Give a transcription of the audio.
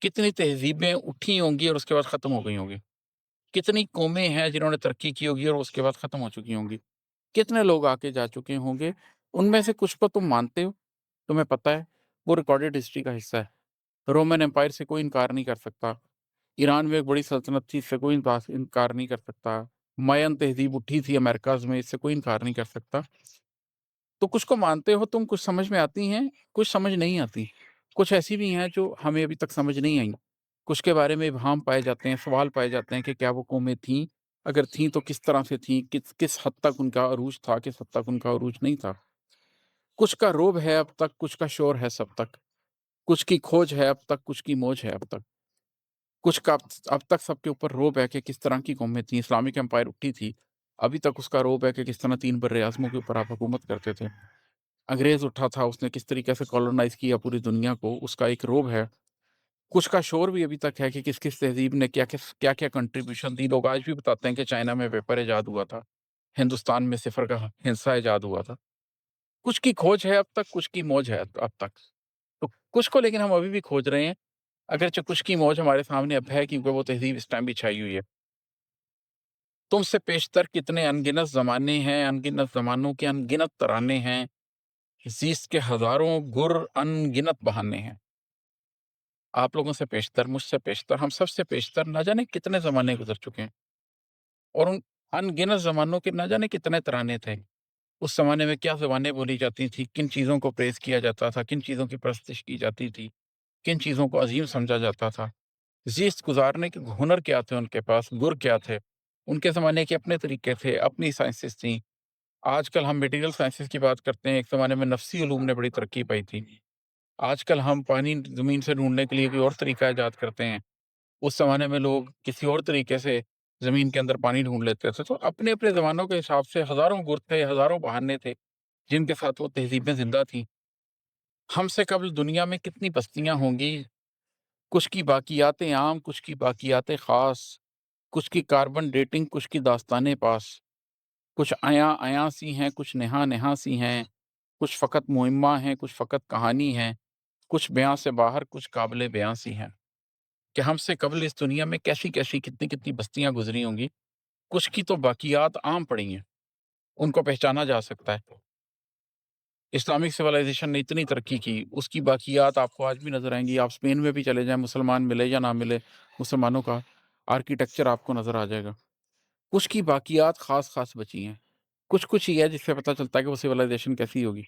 कितनी तहज़ीबें उठी होंगी और उसके बाद ख़त्म हो गई होंगी। कितनी कौमें हैं जिन्होंने तरक्की की होगी और उसके बाद ख़त्म हो चुकी होंगी। कितने लोग आके जा चुके होंगे, उनमें से कुछ को तुम मानते हो, तुम्हें पता है, वो रिकॉर्डेड हिस्ट्री का हिस्सा है। रोमन एम्पायर से कोई इनकार नहीं कर सकता। ईरान में एक बड़ी सल्तनत थी, इससे कोई इनकार नहीं कर सकता। मायन तहज़ीब उठी थी अमेरिकाज़ में, इससे कोई इनकार नहीं कर सकता। तो कुछ को मानते हो तुम, कुछ समझ में आती हैं, कुछ समझ नहीं आती। कुछ ऐसी भी हैं जो हमें अभी तक समझ नहीं आईं। कुछ के बारे में इबहाम पाए जाते हैं, सवाल पाए जाते हैं कि क्या वो कौमें थीं? अगर थीं तो किस तरह से थीं? किस किस हद तक उनका अरूज था, किस हद तक उनका अरूज नहीं था? कुछ का रोब है अब तक, कुछ का शोर है सब तक। कुछ की खोज है अब तक, कुछ की मौज है अब तक। कुछ का अब तक सबके ऊपर रोब है कि किस तरह की कौमें थीं। इस्लामिक एम्पायर उठी थी, अभी तक उसका रोब है कि किस तरह 3 बर्रे-ए-आज़मों के ऊपर आप हुकूमत करते थे। अंग्रेज़ उठा था, उसने किस तरीके से कॉलोनाइज़ किया पूरी दुनिया को, उसका एक रोब है। कुछ का शोर भी अभी तक है कि किस-किस तहज़ीब ने क्या-क्या कंट्रीब्यूशन दी। लोग आज भी बताते हैं कि चाइना में पेपर इजाद हुआ था, हिंदुस्तान में सिफ़र का हिंसा इजाद हुआ था। कुछ की खोज है अब तक, कुछ की मौज है अब तक। तो कुछ को लेकिन हम अभी भी खोज रहे हैं, अगरचे कुछ की मौज हमारे सामने अब है क्योंकि वो तहज़ीब इस टाइम भी छाई हुई है। तुमसे पेशतर कितने अनगिनत ज़माने हैं, अनगिनत ज़मानों के अनगिनत तराने हैं, ज़ीस्त के हज़ारों गुर अनगिनत बहाने हैं। आप लोगों से पेशतर, मुझसे पेशतर, हम सबसे पेशतर ना जाने कितने ज़माने गुज़र चुके हैं और उन अनगिनत ज़मानों के ना जाने कितने तराने थे। उस ज़माने में क्या ज़ुबानें बोली जाती थी, किन चीज़ों को प्रेज़ किया जाता था, किन चीज़ों की परस्तिश की जाती थी, किन चीज़ों को अज़ीम समझा जाता था। ज़ीस्त गुज़ारने के हुनर क्या थे उनके पास, गुर क्या थे। उनके ज़माने के अपने तरीके थे, अपनी साइंसेज़ थीं। आजकल हम मटीरियल साइंसेज़ की बात करते हैं, एक ज़माने में नफ़्सी उलूम ने बड़ी तरक्की पाई थी। आजकल हम पानी ज़मीन से ढूँढने के लिए कोई और तरीका ईजाद करते हैं। उस ज़माने में लोग किसी और तरीके से ज़मीन के अंदर पानी ढूँढ लेते थे। तो अपने-अपने ज़मानों के हिसाब से हज़ारों गुर थे, हज़ारों बहाने थे, जिनके साथ वो तहज़ीबें ज़िंदा थीं। हमसे कब्ल दुनिया में कितनी बस्तियाँ होंगी, कुछ की बाक़ियात आम, कुछ की बाक़ियात ख़ास, कुछ की कार्बन डेटिंग, कुछ की दास्तानें पास। कुछ अयां-अयां सी हैं, कुछ नेहा-नेहा सी हैं, कुछ फ़क़त मुइम्मा हैं, कुछ फ़क़त कहानी हैं, कुछ बयाँ से बाहर, कुछ काबिल बयाँ सी हैं। कि हमसे कब्ल इस दुनिया में कैसी-कैसी, कितनी-कितनी बस्तियाँ गुज़री होंगी, कुछ की तो बाक़ियात आम पड़ी हैं, उनको पहचाना जा सकता है। इस्लामिक सिविलाइज़ेशन ने इतनी तरक्की की, उसकी बाक़ियात आपको आज भी नज़र आएँगी। आप स्पेन में भी चले जाएँ, मुसलमान मिले या ना मिले, मुसलमानों का आर्किटेक्चर आपको नज़र आ जाएगा। कुछ की बाक़ियात ख़ास-ख़ास बची हैं। कुछ-कुछ ही है जिससे पता चलता है कि वो सिविलाइज़ेशन कैसी होगी।